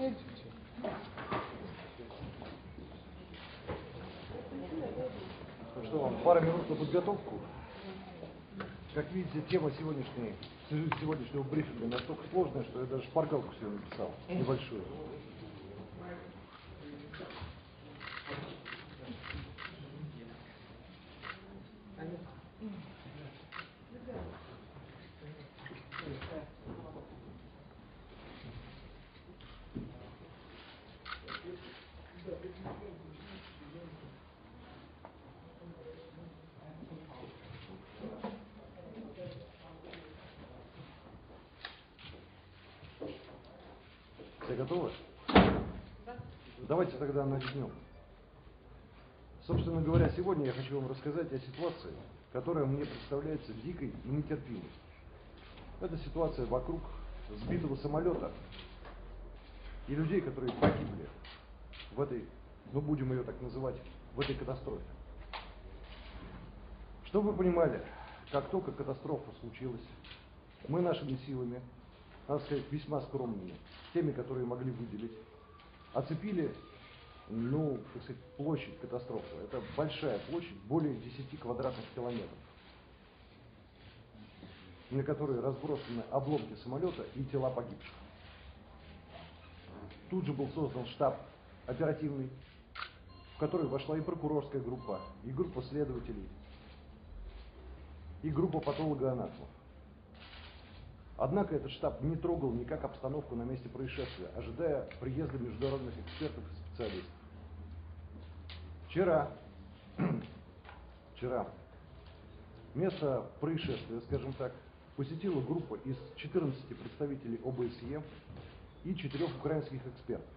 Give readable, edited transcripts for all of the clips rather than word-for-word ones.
Ну что, вам пара минут на подготовку? Как видите, тема сегодняшнего брифинга настолько сложная, что я даже шпаргалку себе написал, небольшую. Все готовы? Да. Давайте тогда начнем. Собственно говоря, сегодня я хочу вам рассказать о ситуации, которая мне представляется дикой и нетерпимой. Это ситуация вокруг сбитого самолета и людей, которые погибли в этой, будем ее так называть, в этой катастрофе. Чтобы вы понимали, как только катастрофа случилась, мы нашими силами, надо сказать, весьма скромными, теми, которые могли выделить, оцепили, площадь катастрофы. Это большая площадь, более 10 квадратных километров, на которой разбросаны обломки самолета и тела погибших. Тут же был создан штаб оперативный, в который вошла и прокурорская группа, и группа следователей, и группа патологоанатомов. Однако этот штаб не трогал никак обстановку на месте происшествия, ожидая приезда международных экспертов и специалистов. Вчера место происшествия, скажем так, посетила группа из 14 представителей ОБСЕ и 4 украинских экспертов.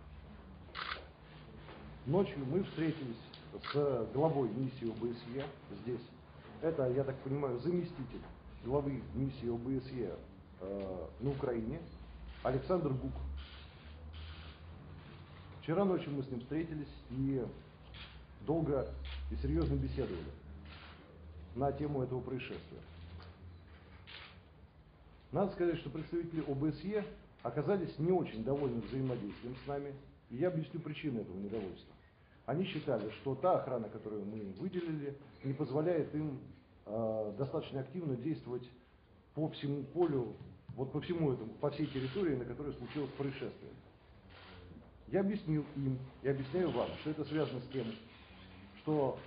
Ночью мы встретились с главой миссии ОБСЕ здесь. Это, я так понимаю, заместитель главы миссии ОБСЕ на Украине Александр Гук. Вчера ночью мы с ним встретились и долго и серьезно беседовали на тему этого происшествия. Надо сказать, что представители ОБСЕ оказались не очень довольны взаимодействием с нами, и я объясню причины этого недовольства. Они считали, что та охрана, которую мы им выделили, не позволяет им достаточно активно действовать по всему полю, по всей территории, на которой случилось происшествие. Я объяснил им и объясняю вам, что это связано с тем, что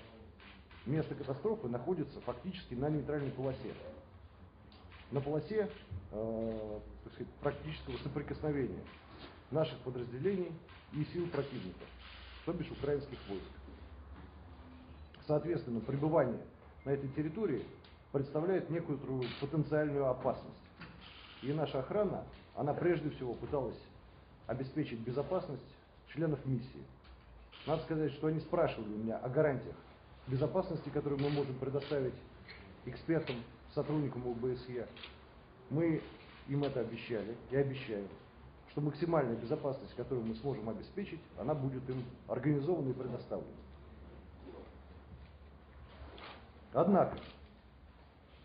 место катастрофы находится фактически на нейтральной полосе. На полосе практического соприкосновения наших подразделений и сил противника, то бишь украинских войск. Соответственно, пребывание на этой территории представляет некоторую потенциальную опасность. И наша охрана, она прежде всего пыталась обеспечить безопасность членов миссии. Надо сказать, что они спрашивали у меня о гарантиях безопасности, которые мы можем предоставить экспертам, сотрудникам ОБСЕ. Мы им это обещали и обещаем, что максимальная безопасность, которую мы сможем обеспечить, она будет им организована и предоставлена. Однако,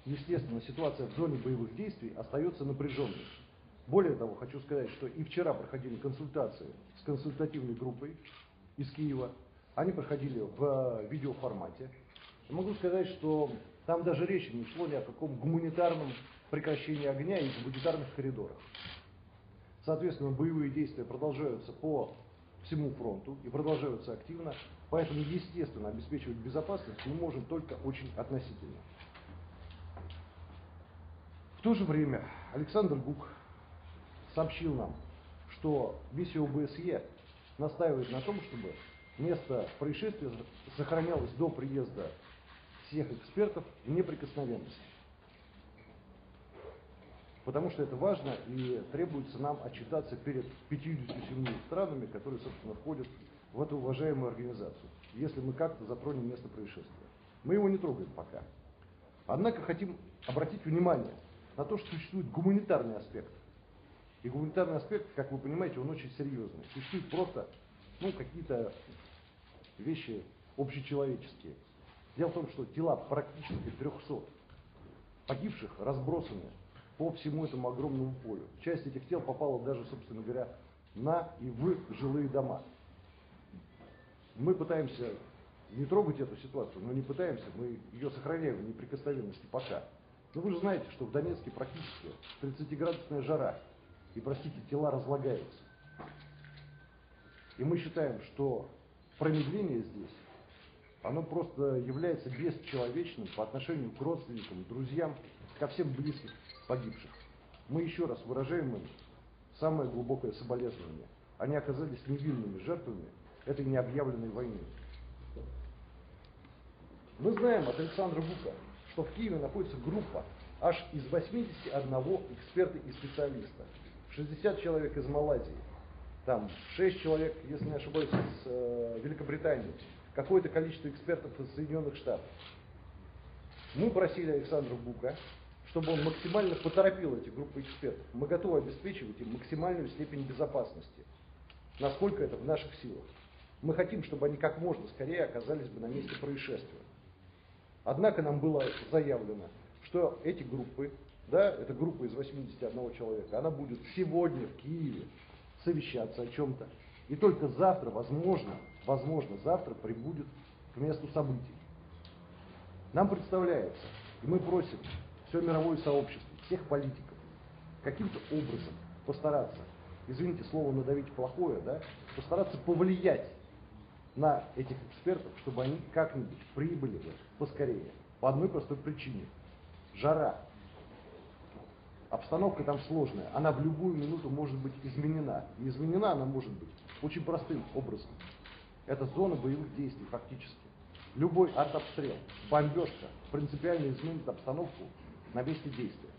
естественно, ситуация в зоне боевых действий остается напряженной. Более того, хочу сказать, что и вчера проходили консультации с консультативной группой из Киева. Они проходили в видеоформате. И могу сказать, что там даже речи не шло ни о каком гуманитарном прекращении огня и гуманитарных коридорах. Соответственно, боевые действия продолжаются по всему фронту и продолжаются активно. Поэтому, естественно, обеспечивать безопасность мы можем только очень относительно. В то же время Александр Гук сообщил нам, что миссия ОБСЕ настаивает на том, чтобы место происшествия сохранялось до приезда всех экспертов в неприкосновенности. Потому что это важно и требуется нам отчитаться перед 57 странами, которые, собственно, входят в эту уважаемую организацию, если мы как-то затронем место происшествия. Мы его не трогаем пока. Однако хотим обратить внимание на то, что существует гуманитарный аспект. И гуманитарный аспект, как вы понимаете, он очень серьезный. Существуют просто какие-то вещи общечеловеческие. Дело в том, что тела практически 300 погибших разбросаны по всему этому огромному полю. Часть этих тел попала даже, собственно говоря, на и в жилые дома. Мы пытаемся не трогать эту ситуацию, но не пытаемся, мы ее сохраняем в неприкосновенности пока. Но вы же знаете, что в Донецке практически 30-градусная жара, и, простите, тела разлагаются. И мы считаем, что промедление здесь, оно просто является бесчеловечным по отношению к родственникам, друзьям, ко всем близким погибших. Мы еще раз выражаем им самое глубокое соболезнование. Они оказались невинными жертвами этой необъявленной войны. Мы знаем от Александра Бука, что в Киеве находится группа аж из 81 эксперта и специалиста. 60 человек из Малайзии, там 6 человек, если не ошибаюсь, из Великобритании, какое-то количество экспертов из Соединенных Штатов. Мы просили Александра Бука, чтобы он максимально поторопил эти группы экспертов. Мы готовы обеспечивать им максимальную степень безопасности, насколько это в наших силах. Мы хотим, чтобы они как можно скорее оказались бы на месте происшествия. Однако нам было заявлено, что эти группы, да, эта группа из 81 человека, она будет сегодня в Киеве совещаться о чем-то. И только завтра, возможно, завтра прибудет к месту событий. Нам представляется, и мы просим все мировое сообщество, всех политиков, каким-то образом постараться, извините, слово надавить плохое, да, постараться повлиять на этих экспертов, чтобы они как-нибудь прибыли поскорее. По одной простой причине. Жара. Обстановка там сложная. Она в любую минуту может быть изменена. И изменена она может быть очень простым образом. Это зона боевых действий фактически. Любой артобстрел, бомбежка принципиально изменит обстановку на месте действия.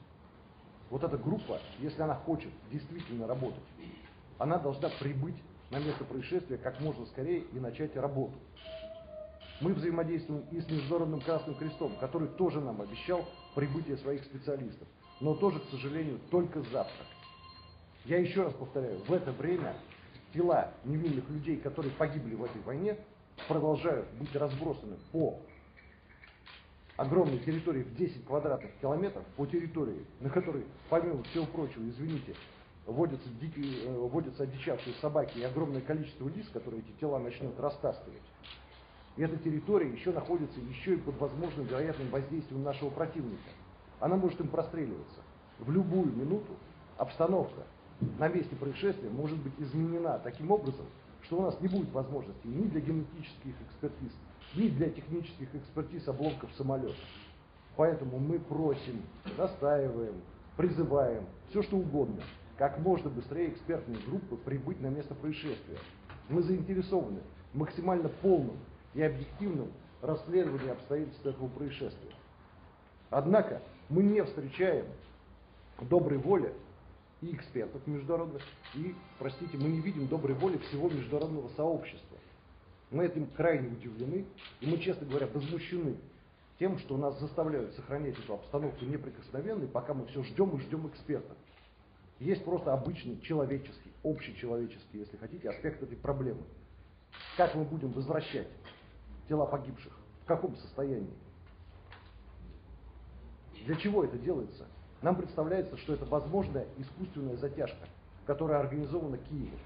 Вот эта группа, если она хочет действительно работать, она должна прибыть на место происшествия как можно скорее и начать работу. Мы взаимодействуем и с Международным Красным Крестом, который тоже нам обещал прибытие своих специалистов, но тоже, к сожалению, только завтра. Я еще раз повторяю, в это время тела невинных людей, которые погибли в этой войне, продолжают быть разбросаны по огромной территории в 10 квадратных километров, по территории, на которой, помимо всего прочего, извините, водятся одичавшие собаки и огромное количество лиц, которые эти тела начнут растаскивать. И эта территория еще находится еще и под возможным вероятным воздействием нашего противника. Она может им простреливаться. В любую минуту обстановка на месте происшествия может быть изменена таким образом, что у нас не будет возможности ни для генетических экспертиз, ни для технических экспертиз обломков самолета. Поэтому мы просим, настаиваем, призываем, все что угодно, как можно быстрее экспертные группы прибыть на место происшествия. Мы заинтересованы в максимально полном и объективном расследовании обстоятельств этого происшествия. Однако мы не встречаем доброй воли и экспертов международных, и, простите, мы не видим доброй воли всего международного сообщества. Мы этим крайне удивлены, и мы, честно говоря, возмущены тем, что нас заставляют сохранять эту обстановку неприкосновенной, пока мы все ждем и ждем экспертов. Есть просто обычный человеческий, общечеловеческий, если хотите, аспект этой проблемы. Как мы будем возвращать тела погибших? В каком состоянии? Для чего это делается? Нам представляется, что это возможная искусственная затяжка, которая организована Киевом.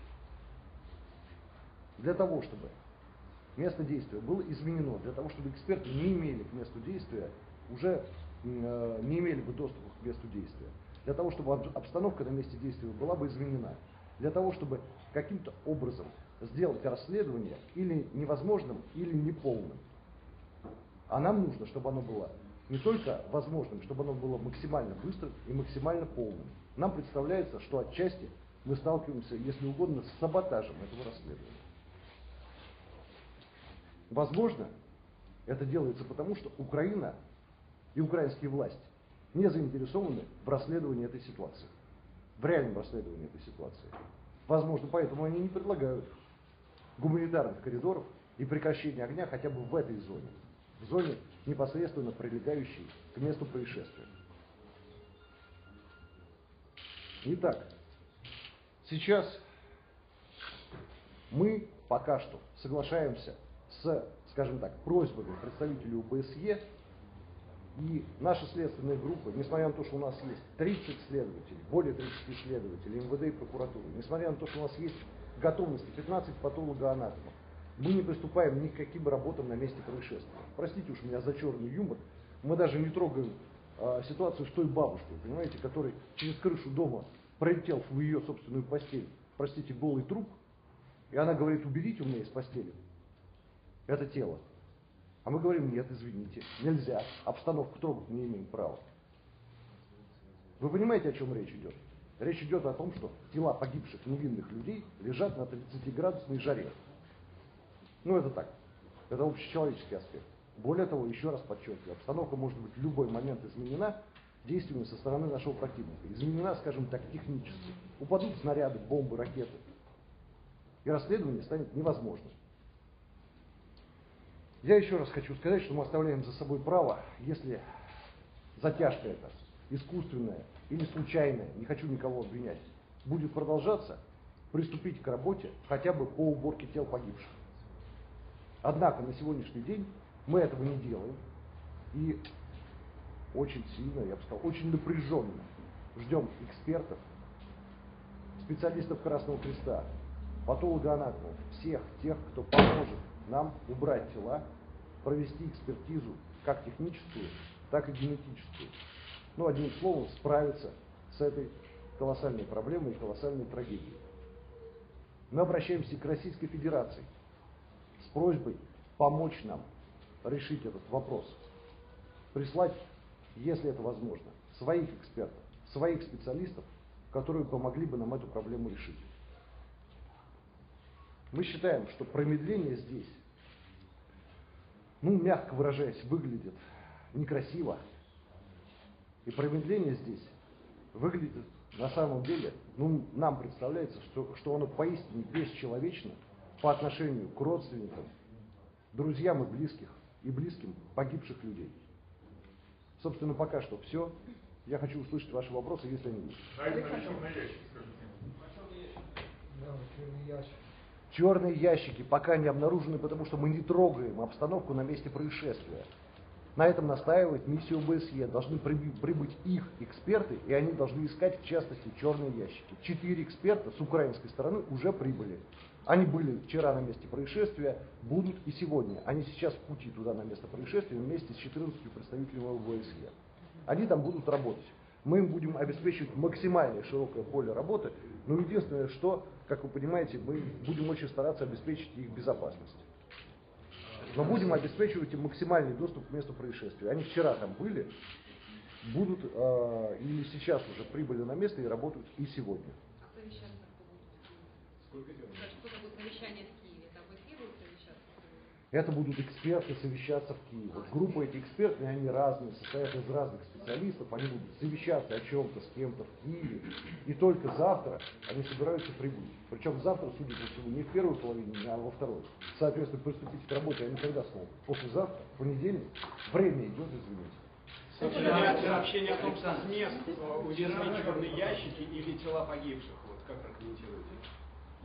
Для того, чтобы место действия было изменено, для того, чтобы эксперты не имели к месту действия, уже не имели бы доступа к месту действия. Для того, чтобы обстановка на месте действия была бы изменена. Для того, чтобы каким-то образом сделать расследование или невозможным, или неполным. А нам нужно, чтобы оно было не только возможным, чтобы оно было максимально быстрым и максимально полным. Нам представляется, что отчасти мы сталкиваемся, если угодно, с саботажем этого расследования. Возможно, это делается потому, что Украина и украинские власти не заинтересованы в расследовании этой ситуации, в реальном расследовании этой ситуации. Возможно, поэтому они не предлагают гуманитарных коридоров и прекращения огня хотя бы в этой зоне, в зоне, непосредственно прилегающей к месту происшествия. Итак, сейчас мы пока что соглашаемся с, скажем так, просьбами представителей ОБСЕ И наша следственная группа, несмотря на то, что у нас есть 30 следователей, более 30 следователей, МВД и прокуратуры, несмотря на то, что у нас есть готовности 15 патологоанатомов, мы не приступаем ни к каким работам на месте происшествия. Простите уж меня за черный юмор, мы даже не трогаем ситуацию с той бабушкой, понимаете, который через крышу дома пролетел в ее собственную постель, простите, голый труп, и она говорит: уберите у меня из постели это тело. А мы говорим: нет, извините, нельзя, обстановку трогать не имеем права. Вы понимаете, о чем речь идет? Речь идет о том, что тела погибших невинных людей лежат на 30-градусной жаре. Ну это так, это общечеловеческий аспект. Более того, еще раз подчеркиваю, обстановка может быть в любой момент изменена действиями со стороны нашего противника. Изменена, скажем так, технически. Упадут снаряды, бомбы, ракеты. И расследование станет невозможным. Я еще раз хочу сказать, что мы оставляем за собой право, если затяжка эта, искусственная или случайная, не хочу никого обвинять, будет продолжаться, приступить к работе хотя бы по уборке тел погибших. Однако на сегодняшний день мы этого не делаем и очень сильно, я бы сказал, очень напряженно ждем экспертов, специалистов Красного Креста, патологоанатомов, всех тех, кто поможет нам убрать тела, провести экспертизу как техническую, так и генетическую. Ну, одним словом, справиться с этой колоссальной проблемой и колоссальной трагедией. Мы обращаемся к Российской Федерации с просьбой помочь нам решить этот вопрос. Прислать, если это возможно, своих экспертов, своих специалистов, которые помогли бы нам эту проблему решить. Мы считаем, что промедление здесь, ну, мягко выражаясь, выглядит некрасиво. И промедление здесь выглядит на самом деле, ну, нам представляется, что оно поистине бесчеловечно по отношению к родственникам, друзьям и близким погибших людей. Собственно, пока что все. Я хочу услышать ваши вопросы, если они есть. Черные ящики пока не обнаружены, потому что мы не трогаем обстановку на месте происшествия. На этом настаивает миссия ОБСЕ. Должны прибыть их эксперты, и они должны искать, в частности, черные ящики. 4 эксперта с украинской стороны уже прибыли. Они были вчера на месте происшествия, будут и сегодня. Они сейчас в пути туда, на место происшествия, вместе с 14 представителями ОБСЕ. Они там будут работать. Мы им будем обеспечивать максимально широкое поле работы, но единственное, что, как вы понимаете, мы будем очень стараться обеспечить их безопасность. Но будем обеспечивать им максимальный доступ к месту происшествия. Они вчера там были, будут или сейчас уже прибыли на место и работают и сегодня. А совещаться кто будет? Сколько будет совещание в Киеве? Это будет Киев совещаться? Это будут эксперты совещаться в Киеве. Вот группа этих экспертов, они разные, состоят из разных специалистов, они будут совещаться о чем-то с кем-то в Киеве. И только завтра они собираются прибыть. Причем завтра, судя по всему, не в первой половине, а во второй. Соответственно, приступить к работе они когда смогут? Послезавтра, в понедельник. Время идет, извините. Сообщение о том, что с мест увезли черные ящики или тела погибших. Вот как прокомментируете?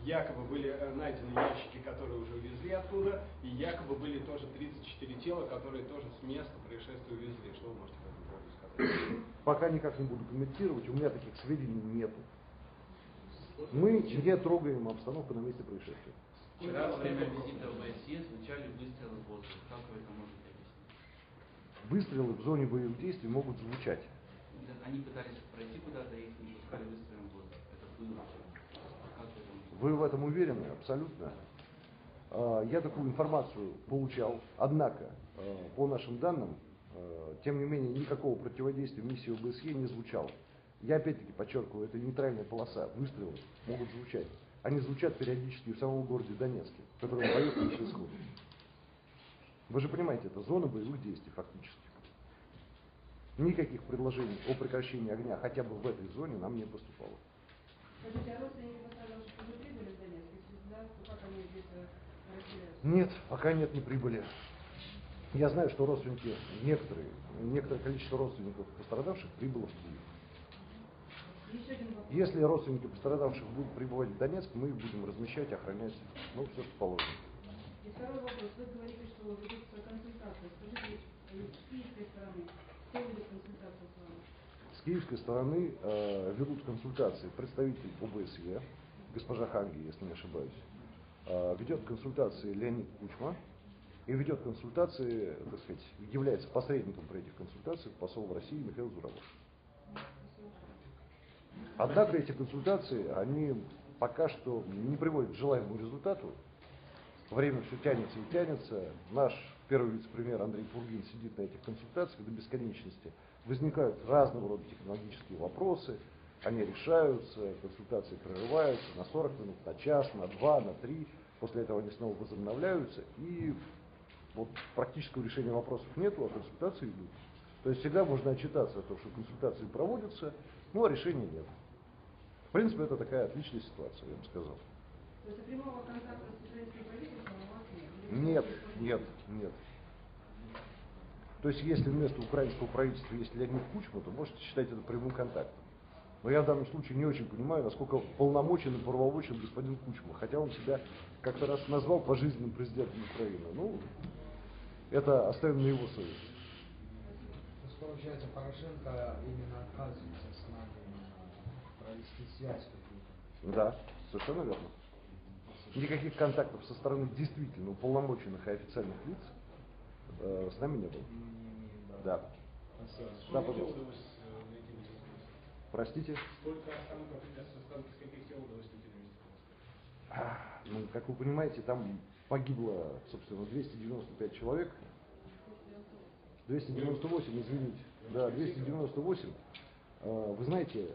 Якобы были найдены ящики, которые уже увезли оттуда, и якобы были тоже 34 тела, которые тоже с места происшествия увезли. Что вы можете по этому поводу сказать? Пока никак не буду комментировать, у меня таких сведений нету. Мы не трогаем обстановку на месте происшествия. Вчера во время визита ОБСЕ звучали выстрелы в воздух. Как вы это можете объяснить? Выстрелы в зоне боевых действий могут звучать. Они пытались пройти куда-то, их не пускали выстрелом в воздух. Это было вчера. Как вы это можете? Вы в этом уверены? Абсолютно. Я такую информацию получал, однако, по нашим данным, тем не менее, никакого противодействия миссии ОБСЕ не звучало. Я опять-таки подчеркиваю, это нейтральная полоса, выстрелы могут звучать. Они звучат периодически в самом городе Донецке, в котором боев не происходит. Вы же понимаете, это зона боевых действий фактически. Никаких предложений о прекращении огня хотя бы в этой зоне нам не поступало. Скажите, а родственники пострадавших уже прибыли в Донецк? Если да, то как они здесь расселяются? Нет, пока нет, не прибыли. Я знаю, что родственники, некоторое количество родственников пострадавших прибыло в Киев. Еще один вопрос. Если родственники пострадавших будут прибывать в Донецк, мы их будем размещать, охранять, ну, все, что положено. И второй вопрос. Вы говорите, что ведутся консультации. Скажите, с киевской стороны, Кто ведет консультацию с вами? С киевской стороны ведут консультации представитель ОБСЕ, госпожа Ханги, если не ошибаюсь, ведет консультации Леонид Кучма и ведет консультации, так сказать, является посредником при этих консультациях посол в России Михаил Зуравов. Однако эти консультации, они пока что не приводят к желаемому результату. Время все тянется и тянется. Наш первый вице-премьер Андрей Пургин сидит на этих консультациях до бесконечности. Возникают разного рода технологические вопросы, они решаются, консультации прерываются на 40 минут, на час, на 2, на 3. После этого они снова возобновляются, и вот практического решения вопросов нету, а консультации идут. То есть всегда можно отчитаться о том, что консультации проводятся, но решения нет. В принципе, это такая отличная ситуация, я бы сказал. То есть прямого контакта с украинским правительством у вас нет? Нет, нет, нет. То есть, если вместо украинского правительства есть Леонид Кучма, то можете считать это прямым контактом. Но я в данном случае не очень понимаю, насколько полномочен и правомочен господин Кучма, хотя он себя как-то раз назвал пожизненным президентом Украины. Ну, это оставим на его совести. То есть, получается, Порошенко именно отказывается с нами провести связь какую-то. Да, совершенно верно. Никаких контактов со стороны действительно уполномоченных и официальных лиц с нами не было. Да. Да, пожалуйста. Простите? Сколько останков, останки с каких тел удалось найти на месте катастрофы? Ну, как вы понимаете, там погибло, собственно, 295 человек. 298, извините. Да, 298. Вы знаете,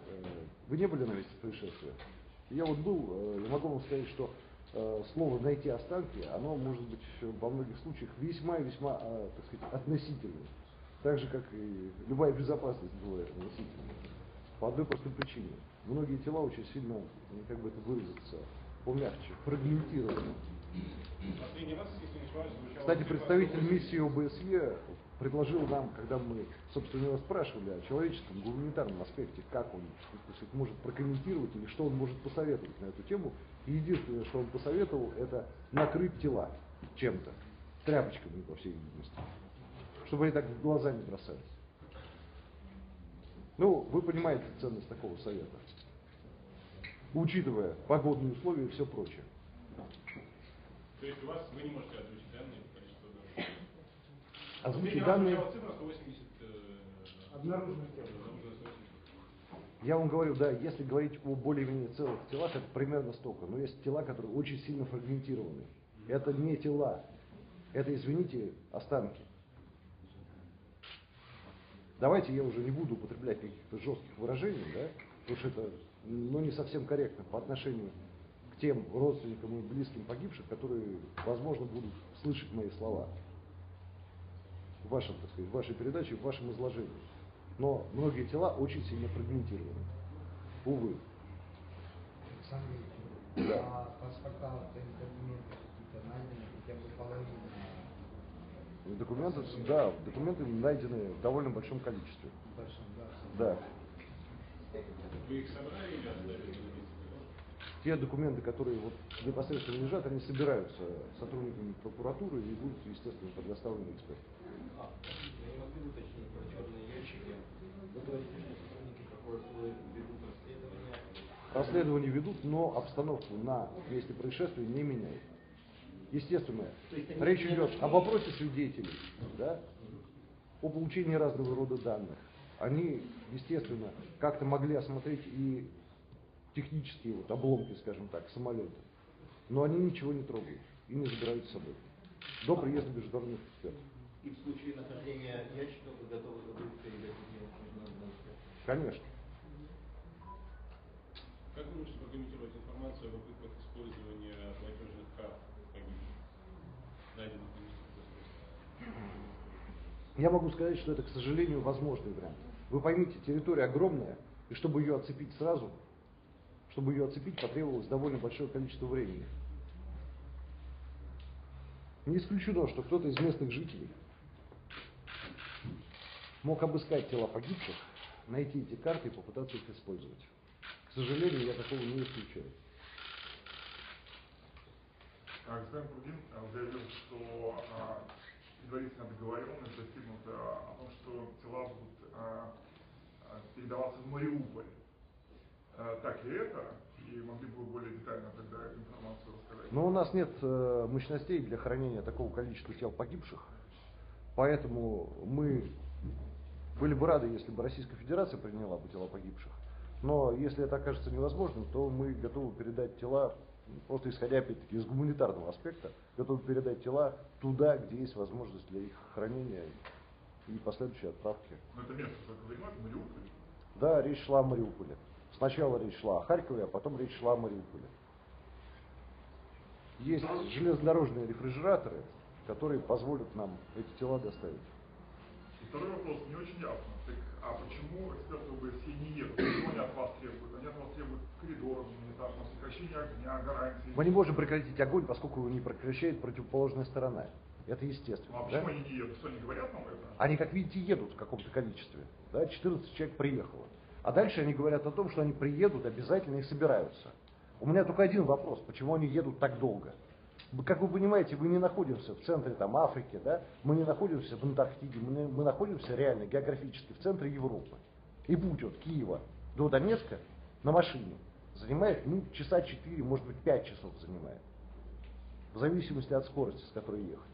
вы не были на месте происшествия. Я вот был, я могу вам сказать, что слово «найти останки», оно может быть во многих случаях весьма и весьма, так сказать, относительным. Так же, как и любая безопасность бывает относительной. По одной простой причине. Многие тела очень сильно, как бы это выразиться, помягче, фрагментированы. Последний раз, если не ошибаюсь, звучало... Кстати, представитель миссии ОБСЕ предложил нам, когда мы, собственно, его спрашивали о человеческом, гуманитарном аспекте, как он, так сказать, может прокомментировать или что он может посоветовать на эту тему. И единственное, что он посоветовал, это накрыть тела чем-то, тряпочками, по всей видимости, чтобы они так в глаза не бросались. Ну, вы понимаете ценность такого совета, учитывая погодные условия и все прочее. То есть у вас, вы не можете озвучить данные по количеству данных? Озвучить данные... Цифра 180... Обнаруженных тел. Я вам говорю, да, если говорить о более-менее целых телах, это примерно столько. Но есть тела, которые очень сильно фрагментированы. Это не тела, это, извините, останки. Давайте я уже не буду употреблять каких-то жестких выражений, да, потому что это, ну, не совсем корректно по отношению к тем родственникам и близким погибших, которые, возможно, будут слышать мои слова в вашем, так сказать, в вашей передаче, в вашем изложении. Но многие тела очень сильно фрагментированы. Увы. Александр Ильич, Да. а паспорта, вот эти документы какие-то найдены, хотя бы половина. Документы, да, документы найдены в довольно большом количестве. Большом, да. Да. Вы их собрали или оставили на месте? Те документы, которые вот непосредственно лежат, они собираются сотрудниками прокуратуры и будут, естественно, предоставлены экспертам. Я не могу уточнить про черные ящики. Вы говорите, что сотрудники прокуратуры ведут расследование. Расследования ведут, но обстановку на месте происшествия не меняет. Естественно, речь идет об опросе свидетелей, да, о получении разного рода данных. Они, естественно, как-то могли осмотреть и технические вот обломки, скажем так, самолета. Но они ничего не трогают и не забирают с собой. До приезда международных экспертов. И в случае нахождения ящиков вы готовы будете передать их международным экспертам? Конечно. Как вы можете прокомментировать информацию о попытках использования платежных карт погибших, найденных на месте катастрофы? Я могу сказать, что это, к сожалению, возможный вариант. Вы поймите, территория огромная, и чтобы ее оцепить сразу, чтобы ее оцепить, потребовалось довольно большое количество времени. Не исключено, что кто-то из местных жителей мог обыскать тела погибших, найти эти карты и попытаться их использовать. К сожалению, я такого не исключаю. Господин Пургин заявил, что предварительно договоренность достигнута о том, что тела будут передаваться в Мариуполь. Так ли это? И могли бы вы более детально тогда эту информацию рассказать? Но у нас нет мощностей для хранения такого количества тел погибших, поэтому мы были бы рады, если бы Российская Федерация приняла бы тела погибших. Но если это окажется невозможным, то мы готовы передать тела, просто исходя опять-таки из гуманитарного аспекта, готовы передать тела туда, где есть возможность для их хранения и последующей отправки. Но это место, как вы понимаете, Мариуполь? Да, речь шла о Мариуполе. Сначала речь шла о Харькове, а потом речь шла о Мариуполе. Есть железнодорожные рефрижераторы, которые позволят нам эти тела доставить. И второй вопрос не очень ясно. Так, а почему эксперты ОБСЕ не едут? Что они от вас требуют? Они от вас требуют коридоров гуманитарного, прекращения огня, гарантий. Мы не можем прекратить огонь, поскольку его не прекращает противоположная сторона. Это естественно. Ну, а почему они не едут? Что, не говорят нам это? Они, как видите, едут в каком-то количестве. Да? 14 человек приехало. А дальше они говорят о том, что они приедут обязательно и собираются. У меня только один вопрос, почему они едут так долго? Как вы понимаете, мы не находимся в центре там, Африки, да? Мы не находимся в Антарктиде, мы находимся реально географически в центре Европы. И путь от Киева до Донецка на машине занимает часа 4, может быть 5 часов занимает. В зависимости от скорости, с которой ехать.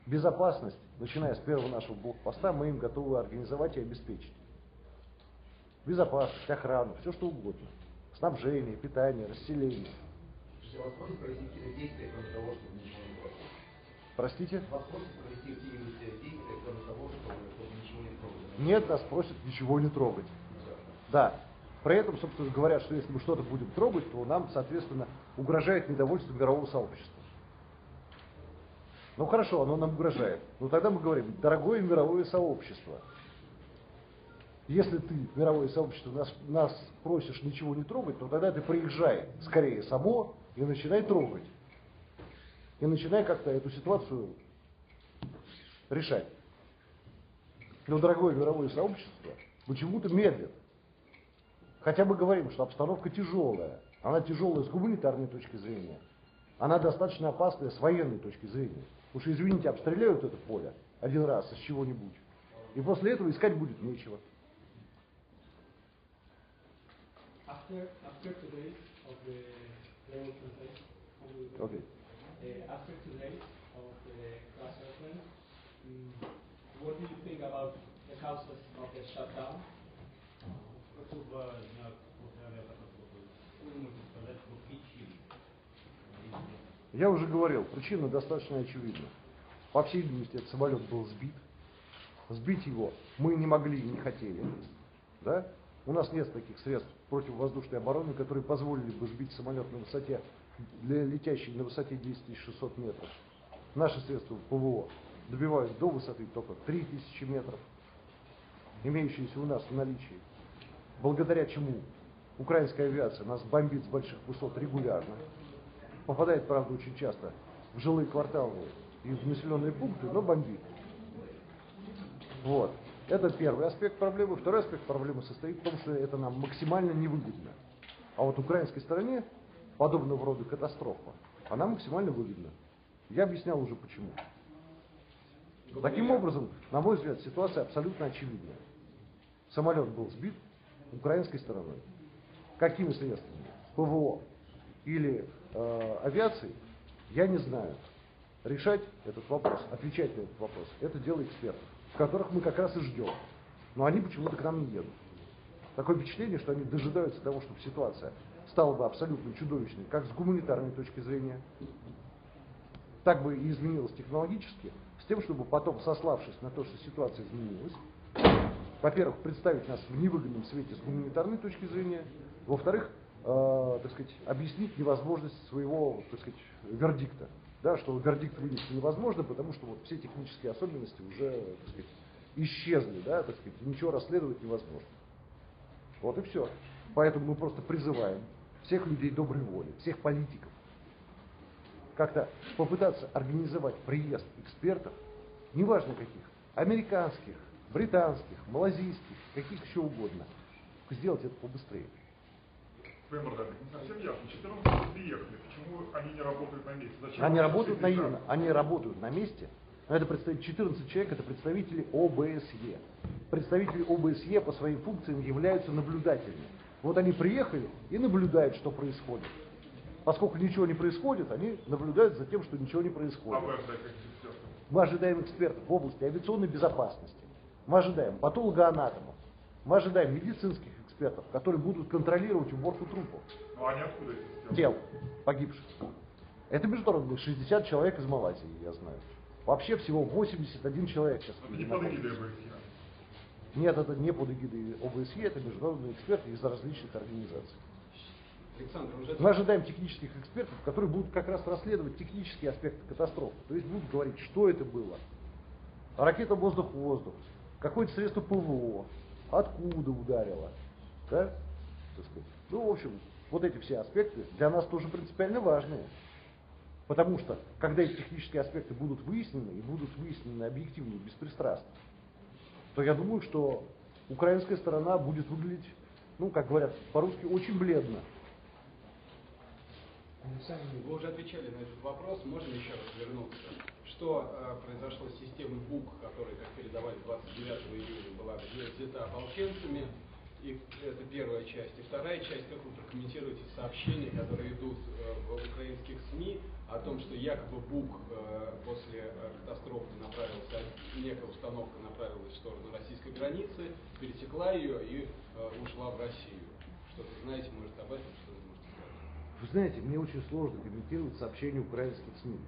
Безопасность, начиная с первого нашего блокпоста, мы им готовы организовать и обеспечить. Безопасность, охрану, все что угодно. Снабжение, питание, расселение. Вас просят провести какие-то действия, кроме того, чтобы ничего не трогать? Простите? Вас просят провести какие-нибудь действия, кроме того, чтобы ничего не трогать? Нет, нас просят ничего не трогать. Да. При этом, собственно, говорят, что если мы что-то будем трогать, то нам, соответственно, угрожает недовольство мирового сообщества. Ну хорошо, оно нам угрожает. Но тогда мы говорим, дорогое мировое сообщество, если ты, мировое сообщество, нас просишь ничего не трогать, то тогда ты приезжай скорее само и начинай трогать. И начинай как-то эту ситуацию решать. Но дорогое мировое сообщество почему-то медлит. Хотя мы говорим, что обстановка тяжелая. Она тяжелая с гуманитарной точки зрения. Она достаточно опасная с военной точки зрения. Потому что, извините, обстреляют это поле один раз из чего-нибудь. И после этого искать будет нечего. After today of the level translation, Okay. After today of the crash airplane, what do you think about the causes of the shutdown? Прошу два дня после авиакатастрофы. Что вы можете сказать по причинам? Я уже говорил, причина достаточно очевидна. По всей видимости, этот самолет был сбит. Сбить его мы не могли и не хотели. Да? У нас нет таких средств противовоздушной обороны, которые позволили бы сбить самолет на высоте, летящий на высоте 10 600 метров. Наши средства ПВО добивают до высоты только 3000 метров, имеющиеся у нас в наличии. Благодаря чему украинская авиация нас бомбит с больших высот регулярно. Попадает, правда, очень часто в жилые кварталы и в населенные пункты, но бомбит. Вот. Это первый аспект проблемы. Второй аспект проблемы состоит в том, что это нам максимально невыгодно. А вот украинской стороне подобного рода катастрофа, она максимально выгодна. Я объяснял уже почему. Таким образом, на мой взгляд, ситуация абсолютно очевидная. Самолет был сбит украинской стороной. Какими средствами? ПВО или авиацией? Я не знаю. Решать этот вопрос, отвечать на этот вопрос, это дело экспертов, которых мы как раз и ждем. Но они почему-то к нам не едут. Такое впечатление, что они дожидаются того, чтобы ситуация стала бы абсолютно чудовищной, как с гуманитарной точки зрения, так бы и изменилась технологически, с тем, чтобы потом, сославшись на то, что ситуация изменилась, во-первых, представить нас в невыгодном свете с гуманитарной точки зрения, во-вторых, так сказать, объяснить невозможность своего, так сказать, вердикта. Да, что вердикт вынести невозможно, потому что вот все технические особенности уже, так сказать, исчезли, да, так сказать, и ничего расследовать невозможно. Вот и все. Поэтому мы просто призываем всех людей доброй воли, всех политиков, как-то попытаться организовать приезд экспертов, неважно каких, американских, британских, малазийских, каких еще угодно, сделать это побыстрее. Господин Бардатик, не совсем ясно. 14 приехали. Почему они не работают на месте? Зачем Они работают на месте Это 14 человек, это представители ОБСЕ. Представители ОБСЕ по своим функциям являются наблюдателями. Вот они приехали и наблюдают, что происходит. Поскольку ничего не происходит, они наблюдают за тем, что ничего не происходит. А вы ожидаете каких экспертов? Мы ожидаем экспертов в области авиационной безопасности. Мы ожидаем патологоанатомов. Мы ожидаем медицинских экспертов, которые будут контролировать уборку трупов. Ну они откуда эти эксперты? Тел погибших. Это международные 60 человек из Малайзии, я знаю. Вообще всего 81 человек сейчас. Это не под эгидой ОБСЕ. Нет, это не под эгидой ОБСЕ, это международные эксперты из различных организаций. Александр, уже... Мы ожидаем технических экспертов, которые будут как раз расследовать технические аспекты катастрофы. То есть будут говорить, что это было. Ракета воздух-воздух, какое-то средство ПВО, откуда ударило. Да? Так сказать. Ну, в общем, вот эти все аспекты для нас тоже принципиально важные. Потому что, когда эти технические аспекты будут выяснены, и будут выяснены объективно и беспристрастно, то я думаю, что украинская сторона будет выглядеть, ну, как говорят по-русски, очень бледно. Вы уже отвечали на этот вопрос, можно еще раз вернуться? Что произошло с системой БУК, которая, как передавали 29 июля, была взята ополченцами? И это первая часть. И вторая часть, как вы прокомментируете сообщения, которые идут в украинских СМИ о том, что якобы БУК после катастрофы направился, некая установка направилась в сторону российской границы, пересекла ее и ушла в Россию. Что-то знаете, может, об этом? Что вы можете сказать? Вы знаете, мне очень сложно комментировать сообщения украинских СМИ.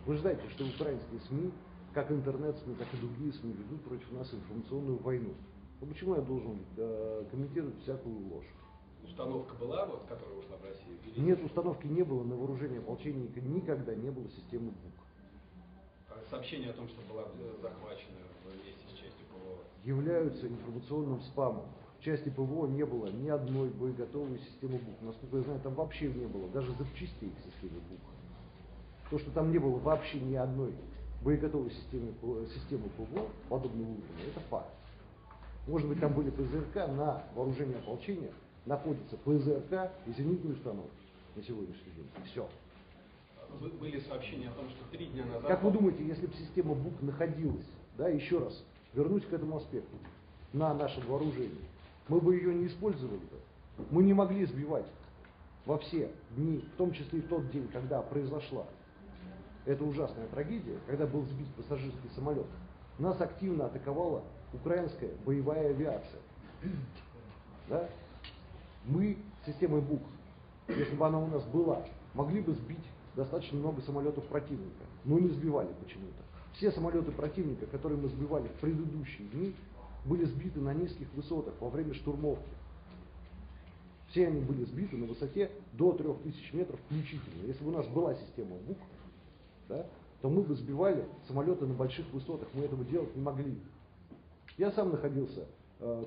Вы же знаете, что украинские СМИ, как интернет-СМИ, так и другие СМИ, ведут против нас информационную войну. Ну почему я должен комментировать всякую ложь? Установка была, вот, которая ушла в Россию? Или... Нет, установки не было, на вооружении ополчения никогда не было системы БУК. Сообщение о том, что была захвачена вместе с частью ПВО. Являются информационным спамом. В части ПВО не было ни одной боеготовой системы БУК. Насколько я знаю, там вообще не было даже запчастей к системе БУК. То, что там не было вообще ни одной боеготовой системы ПВО, подобного уровня, это факт. Может быть, там были ПЗРК, на вооружении ополчения находятся ПЗРК и зенитные установки на сегодняшний день. И все. Были сообщения о том, что 3 дня назад... Как вы думаете, если бы система БУК находилась, да, еще раз, вернусь к этому аспекту, на нашем вооружении, мы бы ее не использовали бы. Мы не могли сбивать во все дни, в том числе и в тот день, когда произошла эта ужасная трагедия, когда был сбит пассажирский самолет. Нас активно атаковала украинская боевая авиация. Да? Мы системой БУК, если бы она у нас была, могли бы сбить достаточно много самолетов противника, но не сбивали почему-то. Все самолеты противника, которые мы сбивали в предыдущие дни, были сбиты на низких высотах во время штурмовки. Все они были сбиты на высоте до 3000 метров включительно. Если бы у нас была система БУК, да, то мы бы сбивали самолеты на больших высотах, мы этого делать не могли. Я сам находился,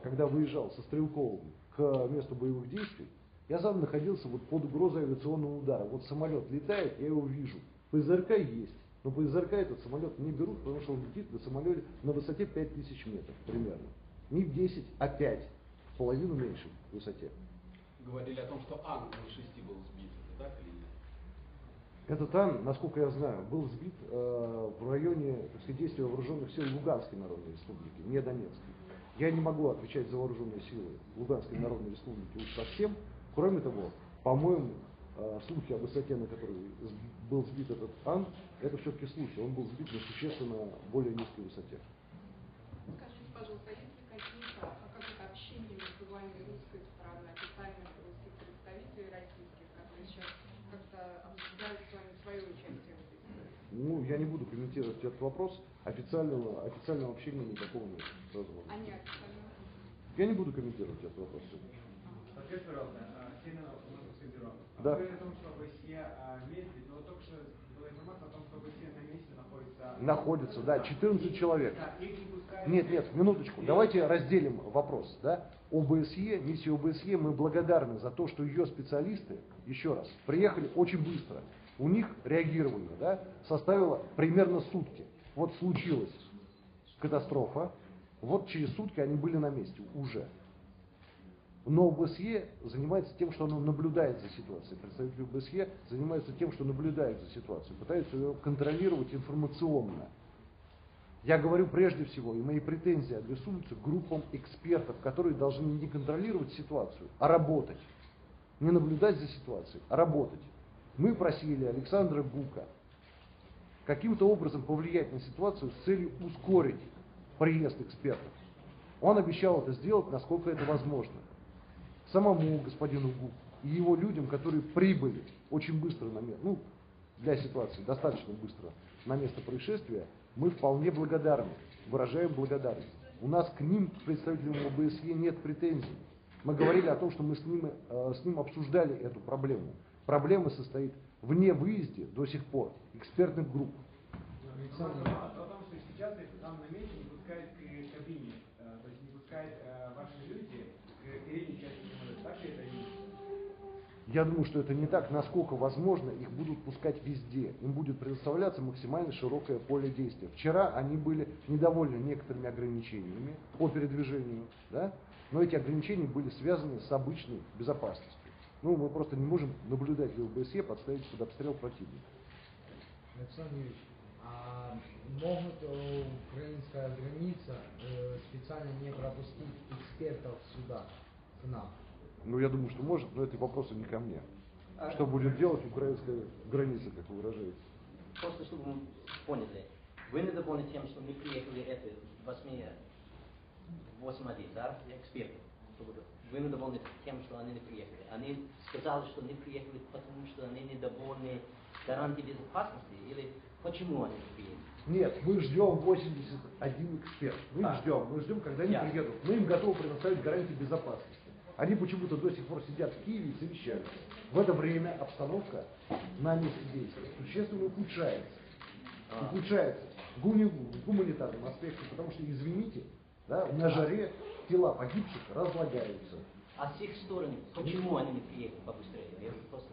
когда выезжал со Стрелковым к месту боевых действий, я сам находился вот под угрозой авиационного удара. Вот самолет летает, я его вижу. ПЗРК есть, но ПЗРК этот самолет не берут, потому что он летит на самолете на высоте 5000 метров примерно. Не в 10, а 5, в половину меньше в высоте. Говорили о том, что Ан-06 был сбит, это так или нет? Этот Ан, насколько я знаю, был сбит в районе, так сказать, действия вооруженных сил Луганской Народной Республики, не Донецкой. Я не могу отвечать за вооруженные силы Луганской Народной Республики уж совсем. Кроме того, по-моему, слухи о высоте, на которой был сбит этот Ан, это все-таки слухи. Он был сбит на существенно более низкой высоте. Скажите, пожалуйста, есть ли какое-то общение между вами и русской стороной, официальных русских представителей российских, которые сейчас как-то обсуждают с вами свое участие в этой истории? Ну, я не буду комментировать этот вопрос. Официального общения никакого нет. А не официального? Я не буду комментировать этот вопрос. Да. Вы говорили о том, что ОБСЕ ездит, но только что была информация о том, что ОБСЕ на месте находится... Находится, да, 14 человек. Да, их не пускают... Нет, минуточку, давайте разделим вопрос. Да? ОБСЕ, миссия ОБСЕ, мы благодарны за то, что ее специалисты, еще раз, приехали очень быстро. У них реагирование, да, составило примерно сутки. Вот случилась катастрофа, вот через сутки они были на месте уже. Но ОБСЕ занимается тем, что оно наблюдает за ситуацией. Представители ОБСЕ занимаются тем, что наблюдают за ситуацией, пытаются ее контролировать информационно. Я говорю прежде всего, и мои претензии адресуются группам экспертов, которые должны не контролировать ситуацию, а работать. Не наблюдать за ситуацией, а работать. Мы просили Александра Бука каким-то образом повлиять на ситуацию с целью ускорить приезд экспертов. Он обещал это сделать, насколько это возможно. Самому господину Буку и его людям, которые прибыли очень быстро на место, ну, для ситуации достаточно быстро на место происшествия, мы вполне благодарны, выражаем благодарность. У нас к ним, к представителям ОБСЕ, нет претензий. Мы говорили о том, что мы с ним обсуждали эту проблему. Проблема состоит в невыезде до сих пор экспертных групп. О том, что сейчас там на месте не пускают к кабине, то есть не пускают ваши люди к передней части самолета. Так ли это или нет? Я думаю, что это не так. Насколько возможно, их будут пускать везде. Им будет предоставляться максимально широкое поле действия. Вчера они были недовольны некоторыми ограничениями по передвижению, да? Но эти ограничения были связаны с обычной безопасностью. Ну, мы просто не можем наблюдать в ОБСЕ, подставить под обстрел противника. Александр Юрьевич, а могут украинская граница специально не пропустить экспертов сюда, к нам? Ну, я думаю, что может, но это вопросы не ко мне. Что будет делать украинская граница, как вы выражаете? Просто чтобы мы поняли, вы недовольны тем, что не приехали эти 8-1, да, эксперты. Вы недовольны тем, что они не приехали. Они сказали, что не приехали, потому что они недовольны гарантией безопасности, или почему они не приехали? Нет, мы ждем 81 эксперт. Мы ждем, когда они приедут. Мы им готовы предоставить гарантии безопасности. Они почему-то до сих пор сидят в Киеве и совещаются. В это время обстановка на месте действия существенно ухудшается. Ухудшается в гуманитарном аспекте, потому что, извините, да, на жаре тела погибших разлагаются. А с их стороны, почему они не приехали побыстрее?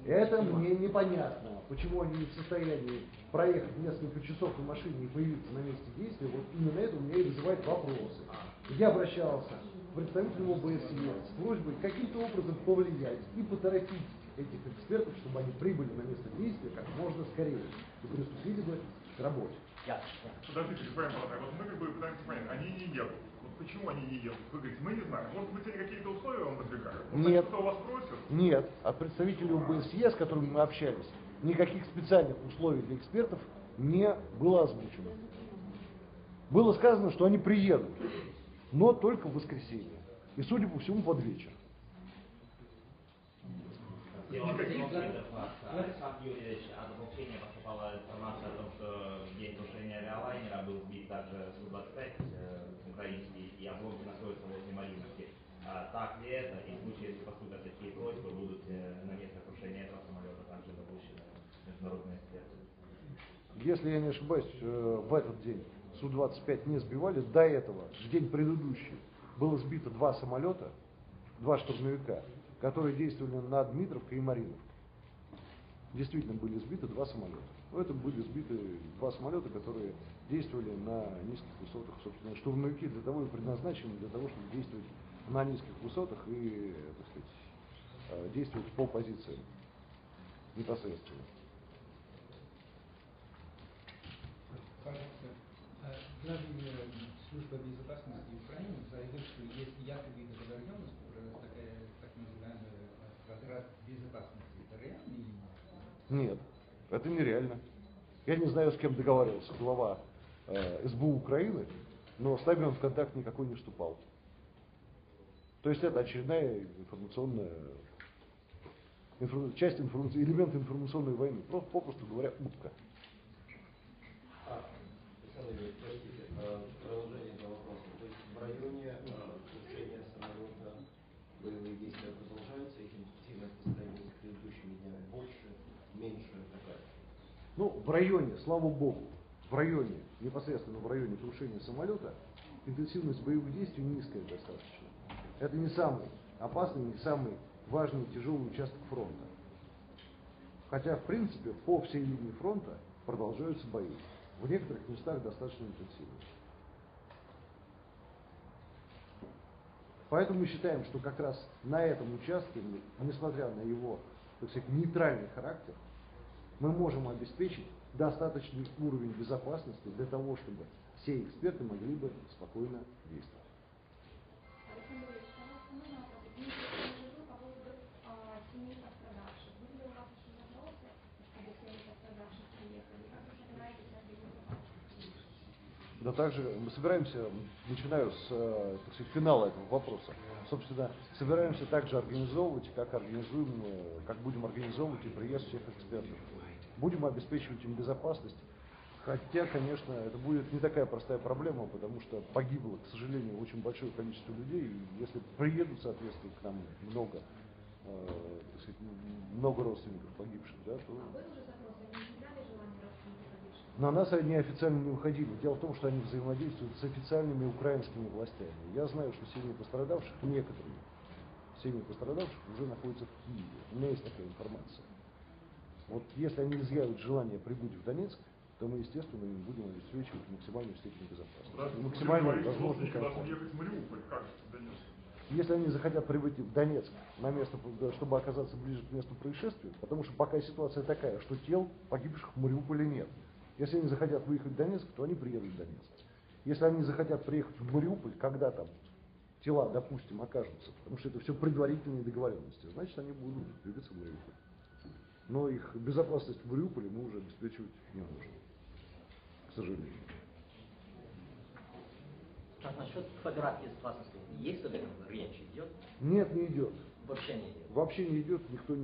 Это мне непонятно, почему они не в состоянии проехать несколько часов на машине и появиться на месте действия. Вот именно это у меня и вызывает вопросы. Я обращался к представителю ОБСЕ с просьбой каким-то образом повлиять и поторопить этих экспертов, чтобы они прибыли на место действия как можно скорее и приступили бы к работе. Подождите, господин Бородай, вот мы как бы пытаемся понять, они не едут. Вот почему они не едут? Вы говорите, мы не знаем. Может быть, они какие-то условия вам выдвигают? Может, Нет. кто-то у вас просит? Нет. От представителей ОБСЕ, с которыми мы общались, никаких специальных условий для экспертов не было озвучено. Было сказано, что они приедут, но только в воскресенье. И, судя по всему, под вечер. Александр Юрьевич, от обучения поступала информация о том, что в день крушения авиалайнера был сбит также Су-25 украинский, и обломки находятся возле Малиновки. Так ли это? И в случае, если поступят такие просьбы, будут на место крушения этого самолета также допущены международные эксперты? Если я не ошибаюсь, в этот день Су-25 не сбивали. До этого, в день предыдущий, было сбито 2 самолета, 2 штурмовика, которые действовали над Дмитровкой и Мариновкой. Действительно были сбиты 2 самолета. Но это были сбиты 2 самолета, которые действовали на низких высотах. Собственно, штурмовики для того и предназначены, для того, чтобы действовать на низких высотах и, так сказать, действовать по позициям непосредственно. Главная служба безопасности Украины заявил, что есть якобы договоренность про так называемый разряд безопасности. Это реально или нет? Нет, это нереально. Я не знаю, с кем договаривался глава СБУ Украины, но с нами он в контакт никакой не вступал. То есть это очередная информационная часть элемент информационной войны. Просто, попросту говоря, утка. Простите, продолжение этого вопроса. То есть в районе крушения самолета боевые действия продолжаются, их интенсивность по сравнению с предыдущими днями больше, меньше, какая? Ну, в районе, слава богу, непосредственно в районе крушения самолета, интенсивность боевых действий низкая достаточно. Это не самый опасный, не самый важный и тяжелый участок фронта. Хотя, в принципе, по всей линии фронта продолжаются бои. В некоторых местах достаточно интенсивно. Поэтому мы считаем, что как раз на этом участке, несмотря на его, так сказать, нейтральный характер, мы можем обеспечить достаточный уровень безопасности для того, чтобы все эксперты могли бы спокойно действовать. Александр Ильич, пожалуйста, можно вопрос? Я живу по поводу семей пострадавших. Были ли у вас еще запросы, чтобы семьи пострадавших приехали? Как вы собираетесь организовать? Да также мы собираемся, начинаю с так сказать, финала этого вопроса. Собственно, собираемся также организовывать, как будем организовывать и приезд всех экспертов. Будем обеспечивать им безопасность. Хотя, конечно, это будет не такая простая проблема, потому что погибло, к сожалению, очень большое количество людей. И если приедут, соответственно, к нам много, так сказать, много родственников погибших, да, то... На нас они официально не уходили. Дело в том, что они взаимодействуют с официальными украинскими властями. Я знаю, что семьи пострадавших, некоторые семьи пострадавших уже находятся в Киеве. У меня есть такая информация. Вот если они изъявят желание прибыть в Донецк, то мы, естественно, им будем обеспечивать максимальную степень безопасности. Максимальную возможную комфорт. Если они захотят прибыть в Донецк на место, чтобы оказаться ближе к месту происшествия, потому что пока ситуация такая, что тел погибших в Мариуполе нет. Если они захотят выехать в Донецк, то они приедут в Донецк. Если они захотят приехать в Мариуполь, когда там тела, допустим, окажутся, потому что это все предварительные договоренности, значит, они будут двигаться в Мариуполь. Но их безопасность в Мариуполе мы уже обеспечивать не можем, к сожалению. А насчет квадрат безопасности, есть об этом речь идет? Нет, не идет. Вообще не идет. Вообще не идет, никто не